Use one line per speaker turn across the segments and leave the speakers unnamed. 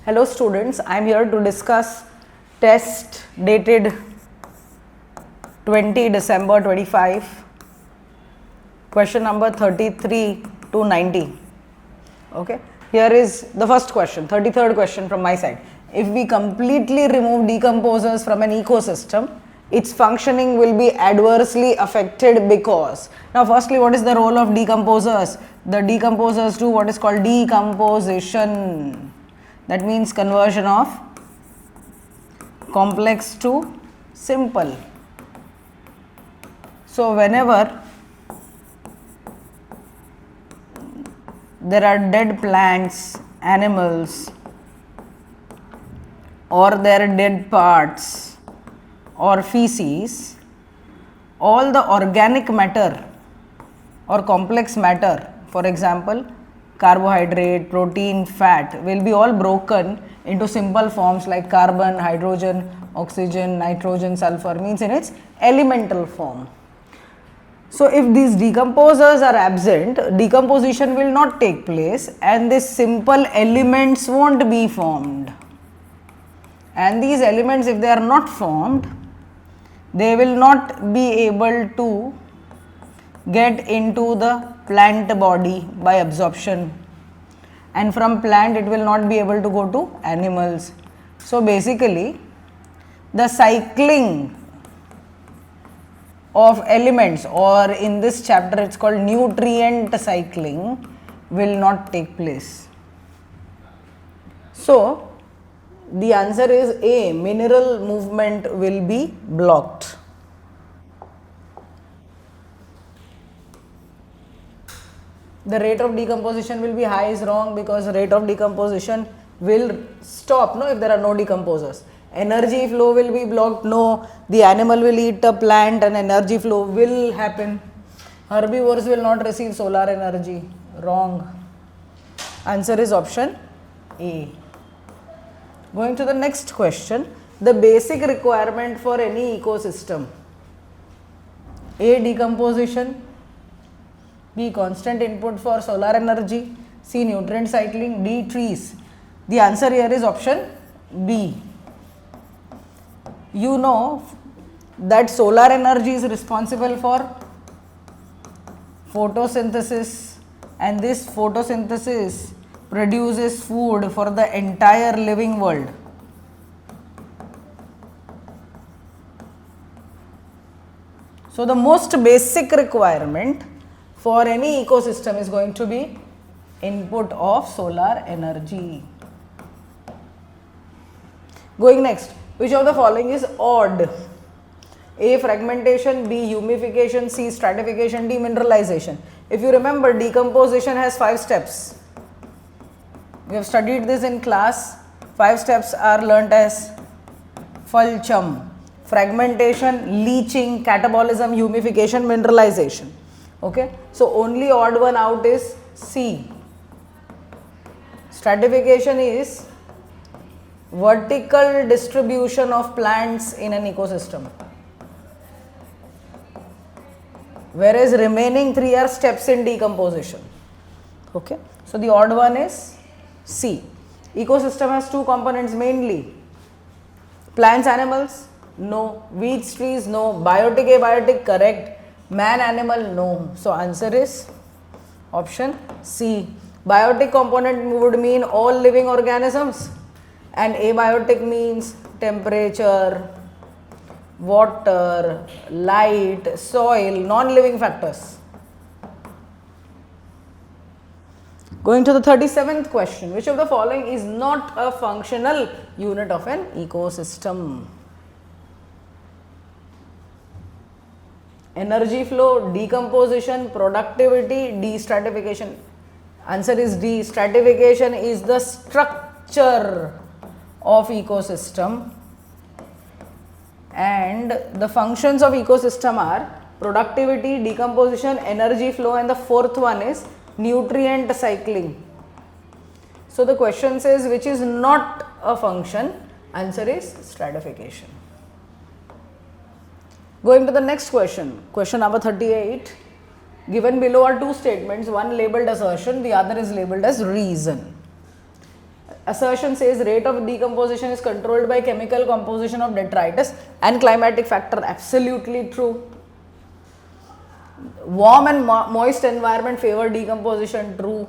Hello students, I am here to discuss test dated 20 December 25, question number 33 to 90. Okay, here is the first question, 33rd question from my side. If we completely remove decomposers from an ecosystem, its functioning will be adversely affected because. Now firstly, what is the role of decomposers? The decomposers do what is called decomposition. That means conversion of complex to simple. So whenever there are dead plants, animals, or their dead parts or feces, all the organic matter or complex matter, for example carbohydrate, protein, fat, will be all broken into simple forms like carbon, hydrogen, oxygen, nitrogen, sulfur, means in its elemental form. So if these decomposers are absent, decomposition will not take place and these simple elements won't be formed. And these elements, if they are not formed, they will not be able to get into the plant body by absorption, and from plant it will not be able to go to animals. So basically the cycling of elements, or in this chapter it's called nutrient cycling, will not take place. So the answer is A, mineral movement will be blocked. The rate of decomposition will be high is wrong, because rate of decomposition will stop if there are no decomposers. Energy flow will be blocked, no. The animal will eat a plant and energy flow will happen. Herbivores will not receive solar energy, wrong. Answer is option A. Going to the next question, the basic requirement for any ecosystem: A, decomposition; B, constant input for solar energy; C, nutrient cycling; D, trees. The answer here is option B. You know that solar energy is responsible for photosynthesis, and this photosynthesis produces food for the entire living world. So the most basic requirement for any ecosystem is going to be input of solar energy. Going next, which of the following is odd? A, fragmentation; B, humification; C, stratification; D, mineralization. If you remember, decomposition has 5 steps. We have studied this in class. 5 steps are learnt as Fulchum: fragmentation, leaching, catabolism, humification, mineralization. Okay, so only odd one out is C. Stratification is vertical distribution of plants in an ecosystem, whereas remaining 3 are steps in decomposition. Okay, so the odd one is C. Ecosystem has 2 components mainly: plants, animals, no; weeds, trees, no; biotic, abiotic, correct; man, animal, no. So answer is option C. Biotic component would mean all living organisms, and abiotic means temperature, water, light, soil, non-living factors. Going to the 37th question, which of the following is not a functional unit of an ecosystem? Energy flow, decomposition, productivity, D, stratification. Answer is D. Stratification is the structure of ecosystem, and the functions of ecosystem are productivity, decomposition, energy flow, and the 4th one is nutrient cycling. So the question says which is not a function. Answer is stratification. Going to the next question, question number 38. Given below are 2 statements, one labeled assertion, the other is labeled as reason. assertion says rate of decomposition is controlled by chemical composition of detritus and climatic factor. Absolutely true. Warm and moist environment favor decomposition. True.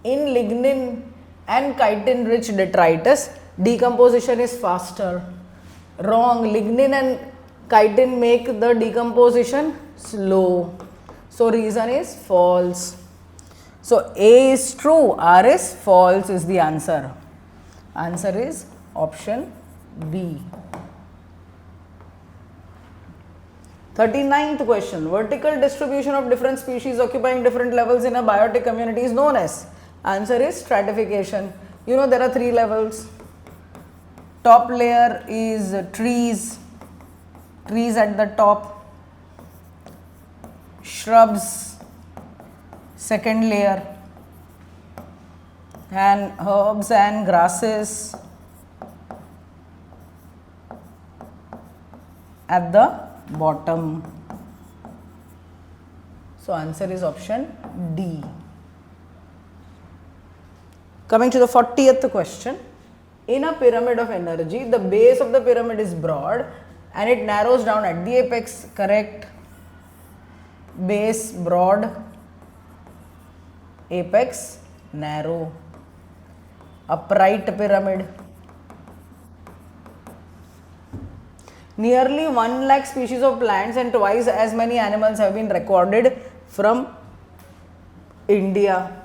In lignin and chitin rich detritus, decomposition is faster. Wrong. Lignin and chitin make the decomposition slow. So reason is false. So A is true, R is false is the answer. Answer is option B. 39th question. Vertical distribution of different species occupying different levels in a biotic community is known as. Answer is stratification. You know there are 3 levels. Top layer is trees at the top, shrubs, second layer, and herbs and grasses at the bottom. So answer is option D. Coming to the 40th question. In a pyramid of energy, the base of the pyramid is broad and it narrows down at the apex. Correct. Base broad, apex narrow. Upright pyramid. Nearly 1 lakh species of plants and twice as many animals have been recorded from India.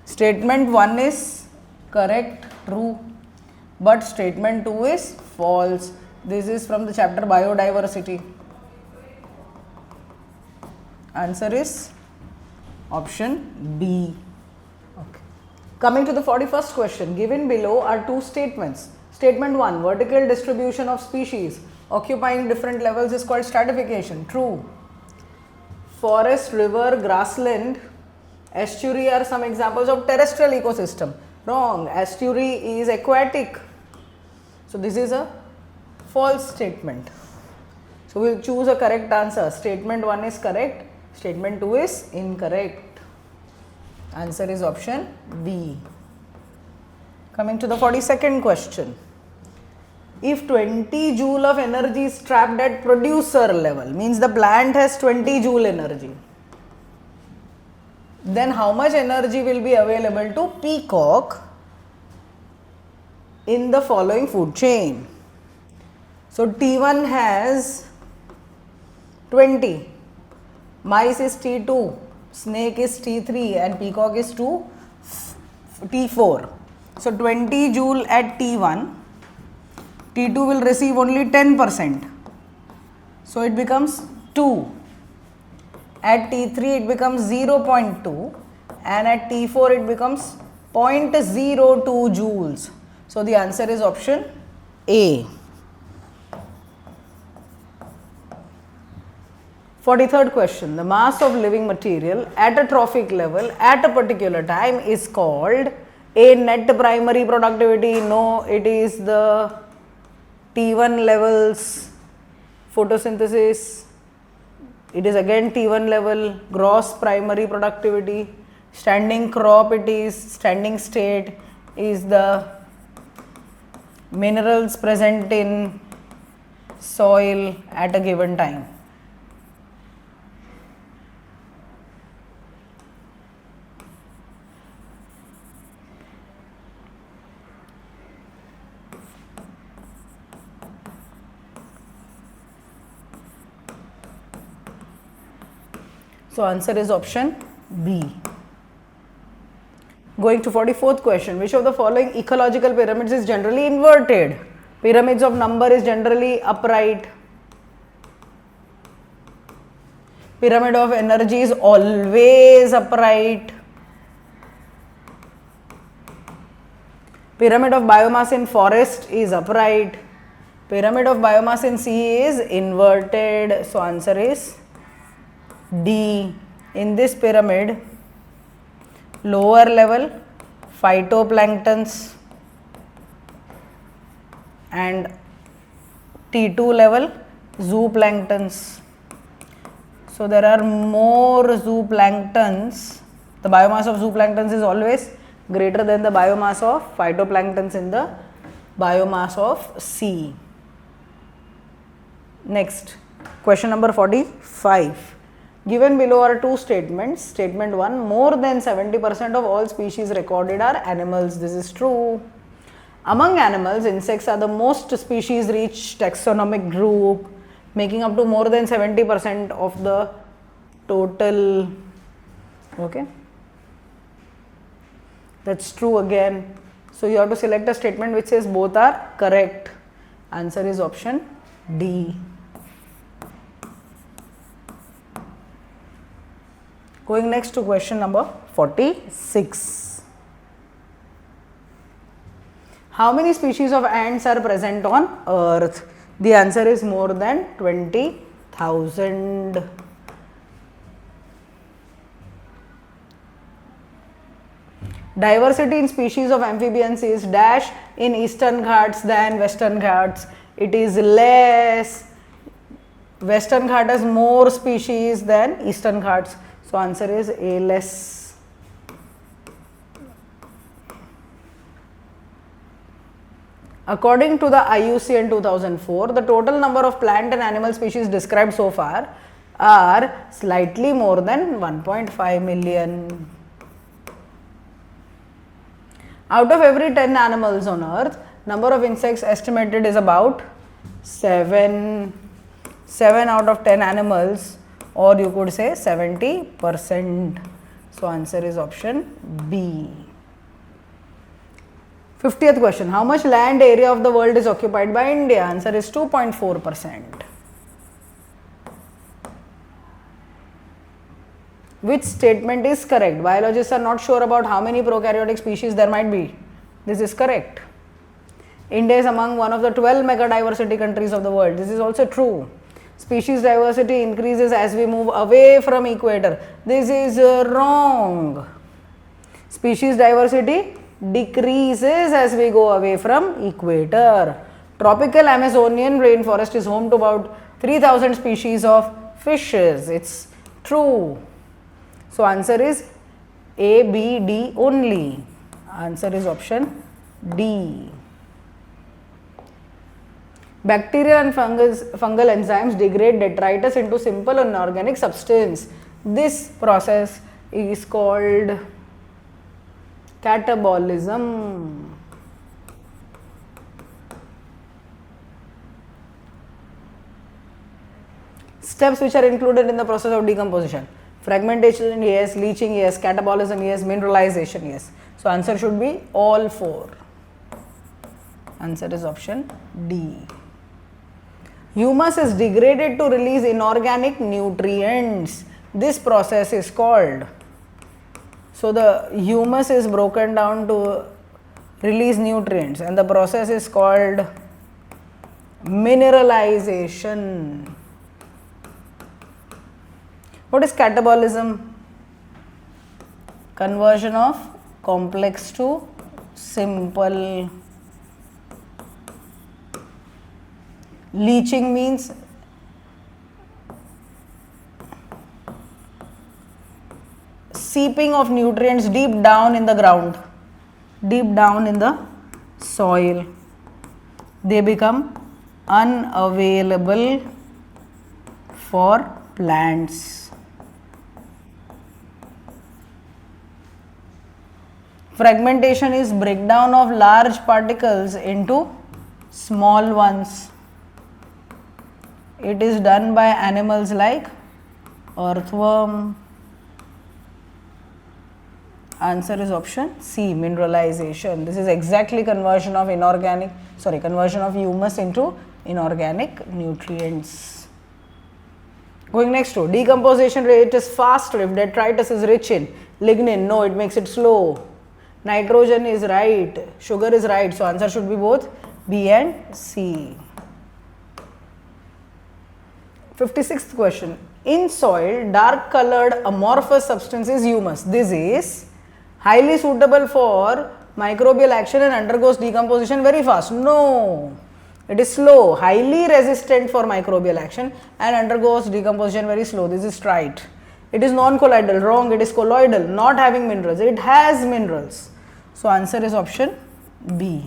Statement 1 is correct, true, but statement 2 is false. This is from the chapter biodiversity. Answer is option B. Okay. Coming to the 41st question. Given below are 2 statements. Statement 1, vertical distribution of species occupying different levels is called stratification. True. Forest, river, grassland, estuary are some examples of terrestrial ecosystem. Wrong. Estuary is aquatic. So this is a false statement. So we will choose a correct answer. Statement 1 is correct. Statement 2 is incorrect. Answer is option B. Coming to the 42nd question. If 20 joule of energy is trapped at producer level, means the plant has 20 joule energy, then how much energy will be available to peacock in the following food chain? So T1 has 20, mice is T2, snake is T3 and peacock is T4. So 20 joule at T1, T2 will receive only 10%. So it becomes 2. At T3 it becomes 0.2 and at T4 it becomes 0.02 joules. So the answer is option A. 43rd question. The mass of living material at a trophic level at a particular time is called A. Net primary productivity. No, it is the T1 levels photosynthesis. It is again T1 level gross primary productivity. Standing crop, it is standing state is the minerals present in soil at a given time. So answer is option B. Going to 44th question. Which of the following ecological pyramids is generally inverted? Pyramids of number is generally upright. Pyramid of energy is always upright. Pyramid of biomass in forest is upright. Pyramid of biomass in sea is inverted. So answer is D. In this pyramid, lower level phytoplanktons and T2 level zooplanktons. So there are more zooplanktons. The biomass of zooplanktons is always greater than the biomass of phytoplanktons in the biomass of sea. Next, question number 45. Given below are two statements. Statement 1, more than 70% of all species recorded are animals. This is true. Among animals, insects are the most species rich taxonomic group, making up to more than 70% of the total. Okay, that's true again. So you have to select a statement which says both are correct. Answer is option D. Going next to question number 46. How many species of ants are present on earth? The answer is more than 20,000. Diversity in species of amphibians is dash in Eastern Ghats than Western Ghats. It is less. Western Ghats has more species than Eastern Ghats. So answer is A, less. According to the IUCN 2004, the total number of plant and animal species described so far are slightly more than 1.5 million. Out of every 10 animals on earth, number of insects estimated is about 7. 7 out of 10 animals, or you could say 70%. So answer is option B. 50th question. How much land area of the world is occupied by India? Answer is 2.4%. Which statement is correct? Biologists are not sure about how many prokaryotic species there might be. This is correct. India is among one of the 12 megadiversity countries of the world. This is also true. Species diversity increases as we move away from equator. This is wrong. Species diversity decreases as we go away from equator. Tropical Amazonian rainforest is home to about 3,000 species of fishes. It's true. So answer is A, B, D only. Answer is option D. Bacterial and fungal enzymes degrade detritus into simple inorganic substance. This process is called catabolism. Steps which are included in the process of decomposition. Fragmentation, yes. Leaching, yes. Catabolism, yes. Mineralization, yes. So answer should be all 4. Answer is option D. Humus is degraded to release inorganic nutrients. This process is called. So the humus is broken down to release nutrients, and the process is called mineralization. What is catabolism? Conversion of complex to simple. Leaching means seeping of nutrients deep down in the ground, deep down in the soil. They become unavailable for plants. Fragmentation is breakdown of large particles into small ones. It is done by animals like earthworm. Answer is option C, mineralization. This is exactly conversion of humus into inorganic nutrients. Going next to decomposition rate is fast if detritus is rich in lignin. No, it makes it slow. Nitrogen is right, sugar is right. So answer should be both B and C. 56th question. In soil, dark colored amorphous substance is humus. This is highly suitable for microbial action and undergoes decomposition very fast. No, it is slow, highly resistant for microbial action and undergoes decomposition very slow. This is right. It is non-colloidal. Wrong. It is colloidal, not having minerals. It has minerals. So answer is option B.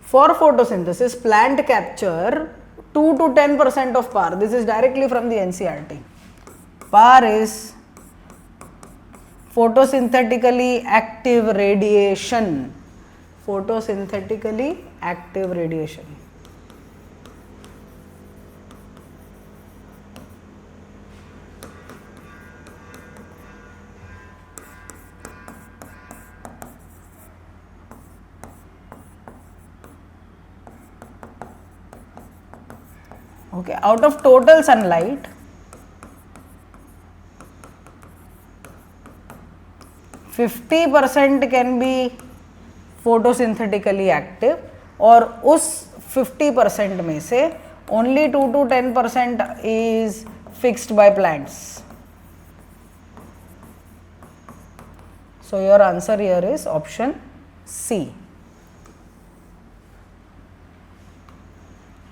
For photosynthesis, plant capture 2 to 10% of PAR. This is directly from the NCERT. PAR is photosynthetically active radiation. Photosynthetically active radiation. Okay, out of total sunlight, 50% can be photosynthetically active और उस 50% में से only 2 to 10% is fixed by plants. So your answer here is option C.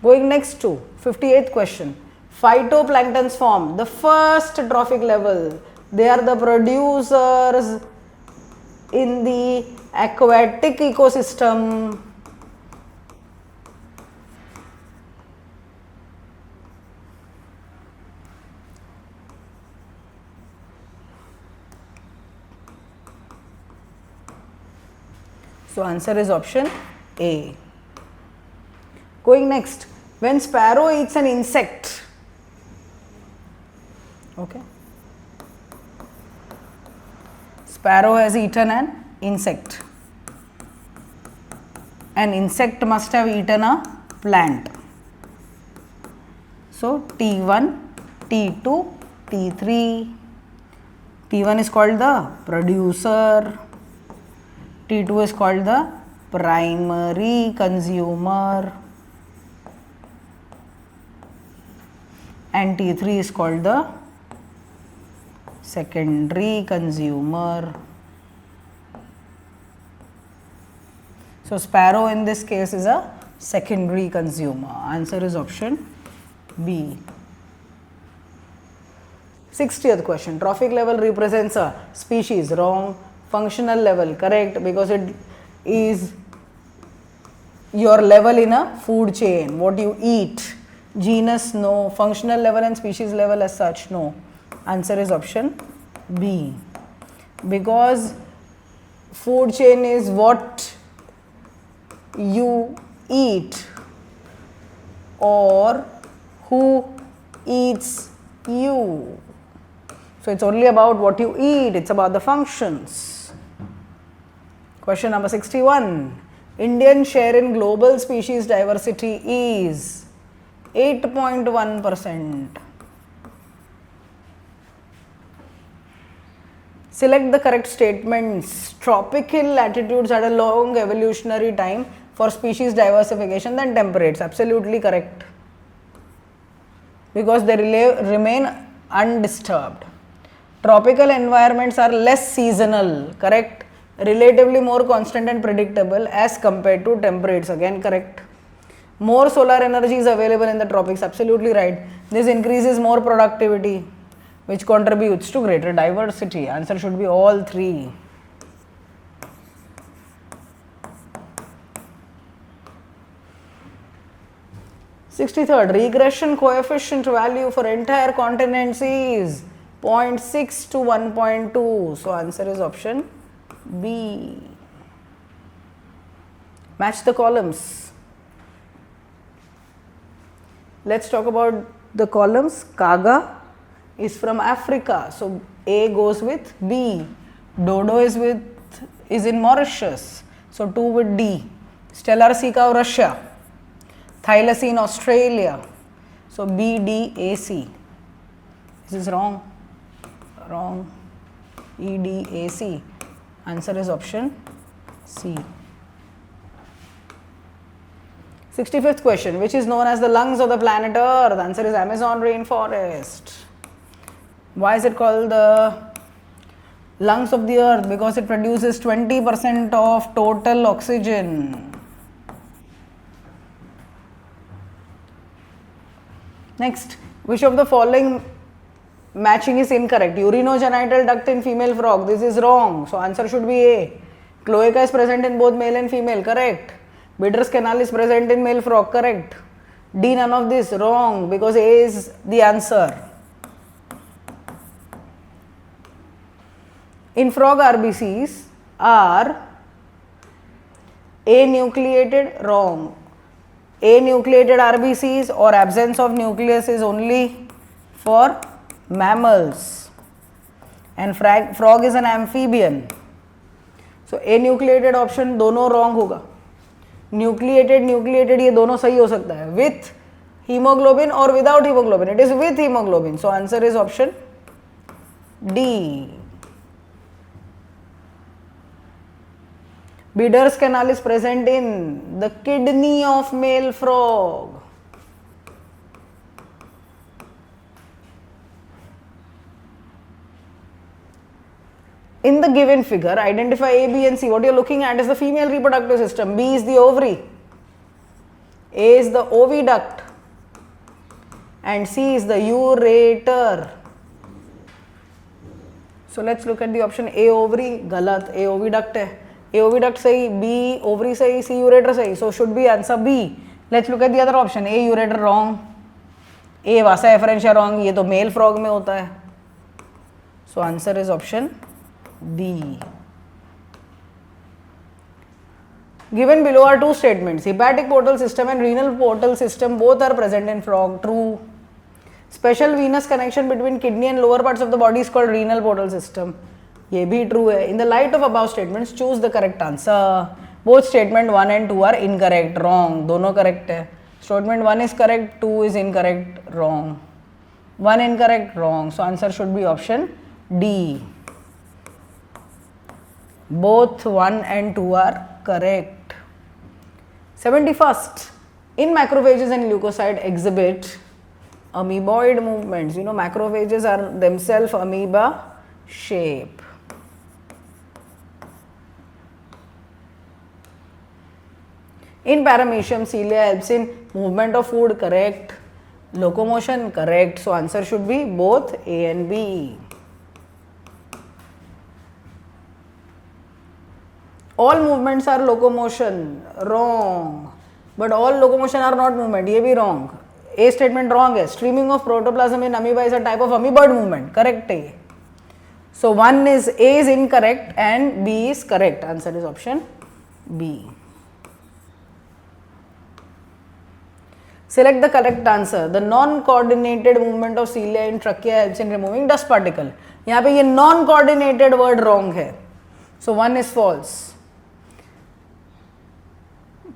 Going next to 58th question. Phytoplanktons form the first trophic level. They are the producers in the aquatic ecosystem. So answer is option A. Going next, when sparrow eats an insect, okay, sparrow has eaten an insect. An insect must have eaten a plant. So T1, T2, T3. T1 is called the producer. T2 is called the primary consumer. And T3 is called the secondary consumer. So sparrow in this case is a secondary consumer. Answer is option B. 60th question. Trophic level represents a species. Wrong. Functional level. Correct, because it is your level in a food chain. What you eat. Genus, no. Functional level and species level as such, no. Answer is option B. Because food chain is what you eat or who eats you. So it's only about what you eat, it's about the functions. Question number 61. Indian share in global species diversity is 8.1%. Select the correct statements. Tropical latitudes had a long evolutionary time for species diversification than temperates. Absolutely correct. Because they remain undisturbed. Tropical environments are less seasonal. Correct. Relatively more constant and predictable as compared to temperates. Again correct. More solar energy is available in the tropics. Absolutely right. This increases more productivity, which contributes to greater diversity. Answer should be all three. Sixty-third, regression coefficient value for entire continents is 0.6 to 1.2. So answer is option B. Match the columns. Let's talk about the columns. Kaga is from Africa, so A goes with B. Dodo is in Mauritius, so 2 with D. Stellar sea cow, Russia. Thylacine, Australia, so B, D, A, C. This is wrong. Wrong. E, D, A, C. Answer is option C. 65th question. Which is known as the lungs of the planet Earth? The answer is Amazon rainforest. Why is it called the lungs of the earth? Because it produces 20% of total oxygen. Next, which of the following matching is incorrect. Urinogenital duct in female frog, this is wrong. So answer should be A. Cloaca is present in both male and female, correct. Bidders canal is present in male frog, correct. D, none of this, wrong, because A is the answer. In frog RBCs are anucleated, wrong. Anucleated RBCs or absence of nucleus is only for mammals, and frog is an amphibian. So anucleated option दोनों wrong होगा. Nucleated ये दोनों सही हो सकता है, with hemoglobin or without hemoglobin. It is with hemoglobin. So answer is option D. Bidder's canal is present in the kidney of male frog. In the given figure, identify A, B and C. What you are looking at is the female reproductive system. B is the ovary, A is the oviduct and C is the ureter. So let's look at the option A, ovary. Galat, A oviduct hai. A oviduct sahi, B ovary sahi, C ureter sahi. So should be answer B. Let's look at the other option. A ureter wrong, A vasa efferentia wrong. ये तो male frog में होता है. So answer is option D. Given below are two statements. Hepatic portal system and renal portal system both are present in frog. True. Special venous connection between kidney and lower parts of the body is called renal portal system. ये भी true है. In the light of above statements, choose the correct answer. Both statement 1 and 2 are incorrect. Wrong. दोनों correct है. Statement 1 is correct, 2 is incorrect. Wrong. 1 incorrect. Wrong. So answer should be option D. Both 1 and 2 are correct. 71st. In macrophages and leukocyte exhibit amoeboid movements. You know, macrophages are themselves amoeba shape. In paramecium, cilia helps in movement of food, correct. Locomotion, correct. So answer should be both A and B. All movements are locomotion, wrong. But all locomotion are not movement, ये भी wrong. A statement wrong है. Streaming of protoplasm in amoeba is a type of amoeboid movement, correct है. So one is A is incorrect and B is correct. Answer is option B. Select the correct answer. The non-coordinated movement of cilia in trachea helps in removing dust particle. यहाँ पे ये non-coordinated word wrong है. So one is false.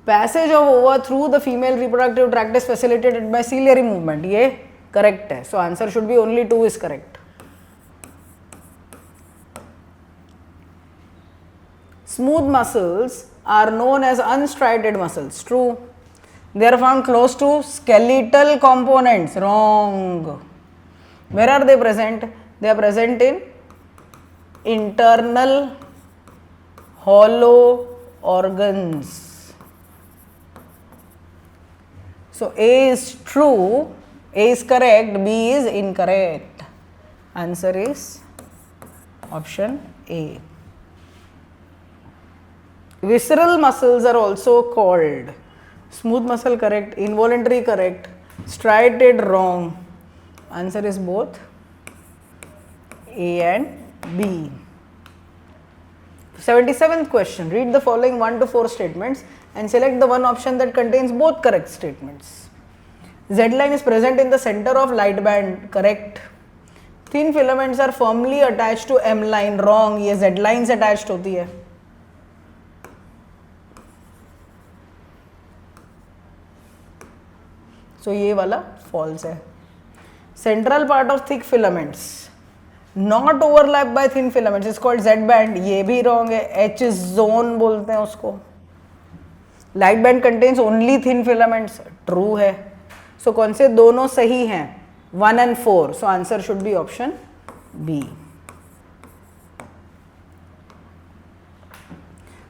Passage of ova through the female reproductive tract is facilitated by ciliary movement. ये correct है. So answer should be only 2 is correct. Smooth muscles are known as unstriated muscles. True. They are found close to skeletal components. Wrong. Where are they present? They are present in internal hollow organs. So A is true, A is correct, B is incorrect. Answer is option A. Visceral muscles are also called smooth muscle, correct, involuntary, correct, striated, wrong. Answer is both A and B. 77th question. Read the following 1 to 4 statements and select the one option that contains both correct statements. Z line is present in the center of light band, correct. Thin filaments are firmly attached to M line, wrong. ये Z lines attached होती है. So ये वाला false है. Central part of thick filaments not overlapped by thin filaments is called Z band. ये भी wrong है. H zone बोलते हैं उसको. Light band contains only thin filaments. True है. So कौन से दोनों सही हैं? 1 and 4. So answer should be option B.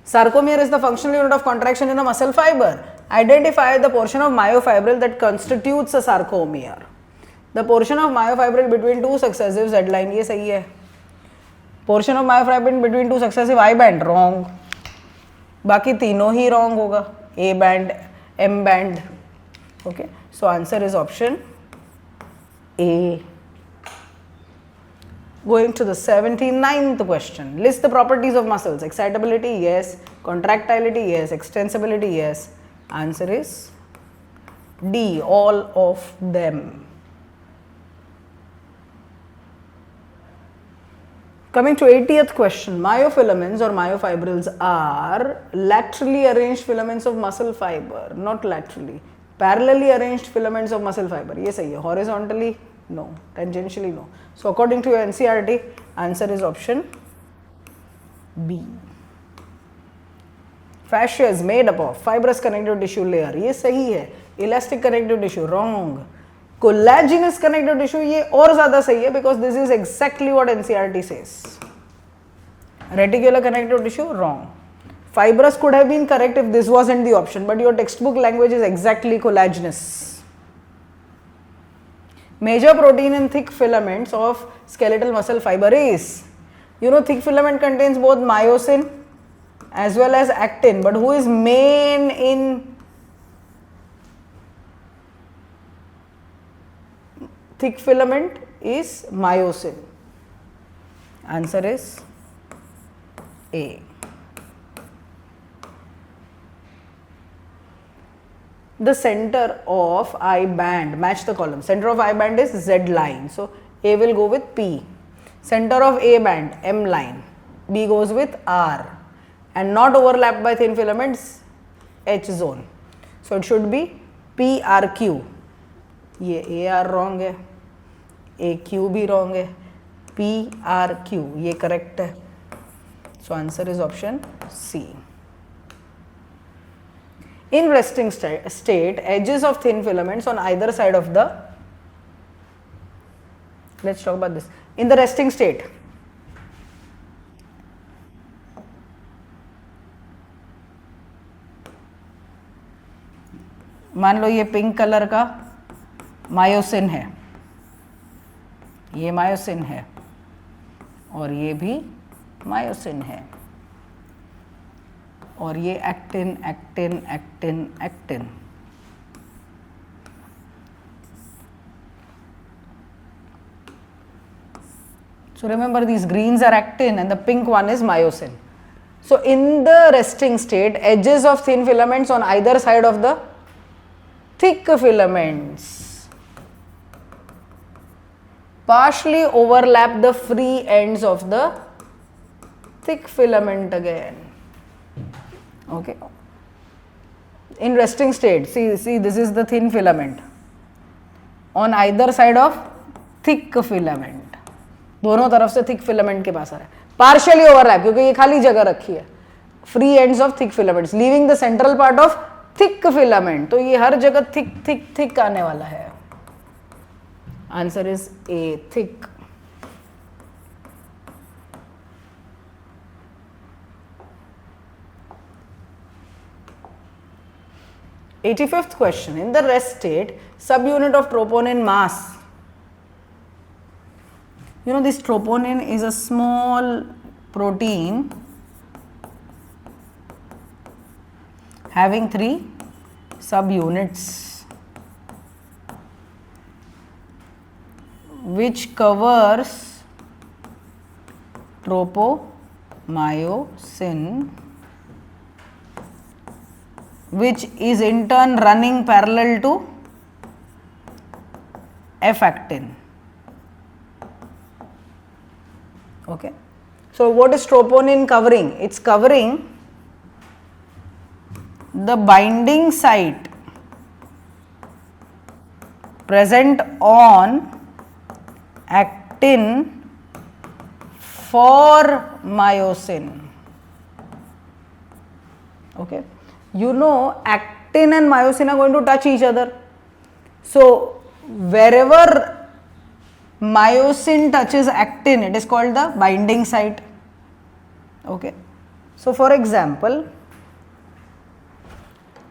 Sarcomere is the functional unit of contraction in a muscle fiber. Identify the portion of myofibril that constitutes a sarcomere. The portion of myofibril between two successive Z line, ये सही है. Portion of myofibril between two successive I band, wrong. बाकी तीनों ही wrong होगा, A band, M band. Okay, so answer is option A. Going to the 79th question. List the properties of muscles. Excitability, yes. Contractility, yes. Extensibility, yes. Answer is D, all of them. Coming to 80th question. Myofilaments or myofibrils are laterally arranged filaments of muscle fiber. Not laterally. Parallelly arranged filaments of muscle fiber. ये सही है. Horizontally, no. Tangentially, no. So according to your NCERT, answer is option B. Fascia is made up of fibrous connective tissue layer, ये सही है. Elastic connective tissue, wrong. Collagenous connective tissue, ये और ज़्यादा सही है because this is exactly what NCERT says. Reticular connective tissue, wrong. Fibrous could have been correct if this wasn't the option, but your textbook language is exactly collagenous. Major protein in thick filaments of skeletal muscle fiber is, you know, thick filament contains both myosin as well as actin, but who is main in thick filament is myosin. Answer is A. The center of I band, match the column. Center of I band is Z line, so A will go with P. Center of A band, M line. B goes with R, and not overlapped by thin filaments, H zone. So it should be PRQ. ये AR wrong है, AQ भी wrong है, PRQ ये correct है. So answer is option C. In resting state, edges of thin filaments on either side of the, let's talk about this. In the resting state, मान लो ये pink colour का myosin है, ये myosin है और ये भी मायोसिन है और ये actin actin actin actin. So remember, these greens are actin and the pink one is myosin. So in the resting state, edges of thin filaments on either side of the thick filaments partially overlap the free ends of the thick filament again. Okay. In resting state, see this is the thin filament on either side of thick filament. दोनों तरफ से thick filament के पास आ रहा है. Partially overlap क्योंकि ये खाली जगह रखी है. Free ends of thick filaments, leaving the central part of thick filament. तो ये हर जगह thick आने वाला है. Answer is A, thick. Eighty-fifth question. In the rest state, subunit of troponin mass. You know, this troponin is a small protein having 3 subunits which covers tropomyosin, which is in turn running parallel to F-actin. Okay. So what is troponin covering? It's covering the binding site present on actin for myosin. Okay. You know, actin and myosin are going to touch each other. So wherever myosin touches actin, it is called the binding site. Okay. So for example,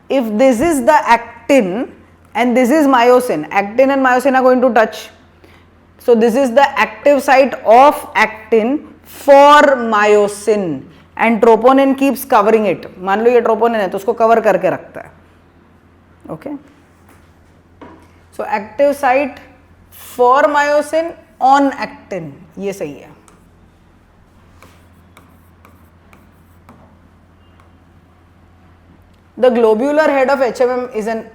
if this is the actin and this is myosin. Actin and myosin are going to touch. So this is the active site of actin for myosin and troponin keeps covering it. मान लो ये troponin है तो उसको cover करके रखता है. Okay. So active site for myosin on actin, ये सही है. The globular head of HMM is an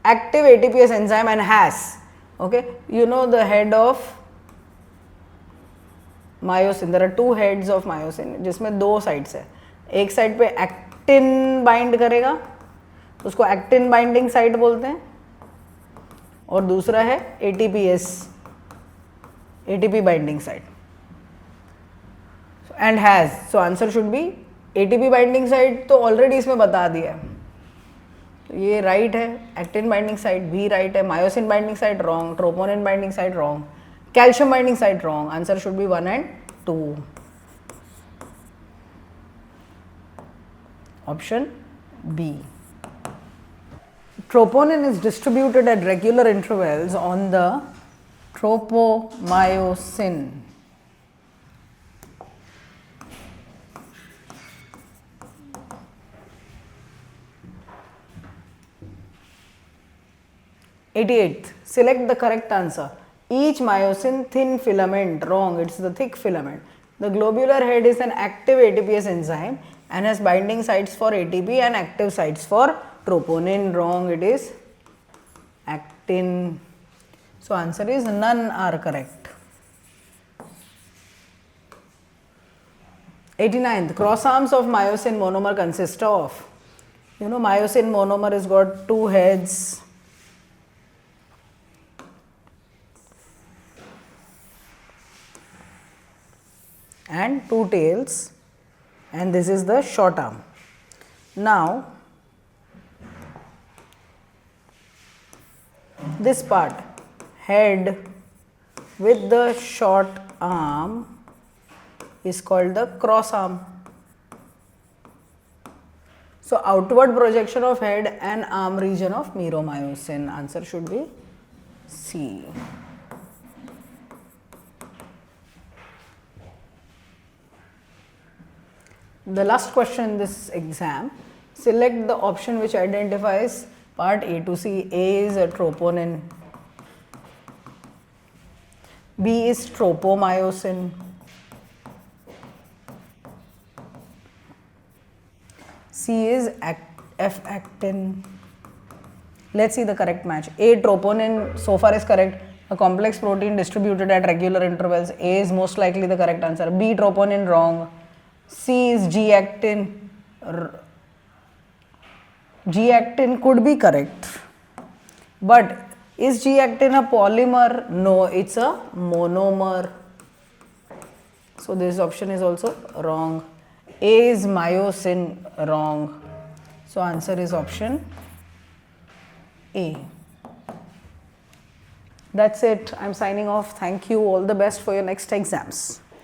active ATPase enzyme and has, okay, you know the head of myosin, there are two heads of myosin जिसमें दो sides है. एक side पे actin bind करेगा उसको actin binding site बोलते हैं और दूसरा है ATPase, ATP binding site and has. So answer should be ATP binding site तो already इसमें बता दिया है. ये राइट है, एक्टिन बाइंडिंग साइट भी राइट है, myosin binding site wrong, troponin binding site wrong, calcium binding site wrong. Answer should be 1 and 2. Option B. Troponin is distributed at regular intervals on the tropomyosin. Eighty-eighth. Select the correct answer. Each myosin thin filament. Wrong. It's the thick filament. The globular head is an active ATPase enzyme and has binding sites for ATP and active sites for troponin. Wrong. It is actin. So answer is none are correct. 89th. Cross arms of myosin monomer consist of. You know, myosin monomer has got two heads. And two tails, and this is the short arm. Now this part, head with the short arm, is called the cross arm. So outward projection of head and arm region of meromyosin. Answer should be C. The last question in this exam, select the option which identifies part A to C. A is a troponin, B is tropomyosin, C is F-actin. Let's see the correct match. A troponin so far is correct. A complex protein distributed at regular intervals. A is most likely the correct answer. B troponin wrong. C is G-actin. G-actin could be correct. But is G-actin a polymer? No, it's a monomer. So this option is also wrong. A is myosin, wrong. So answer is option A. That's it. I'm signing off. Thank you. All the best for your next exams.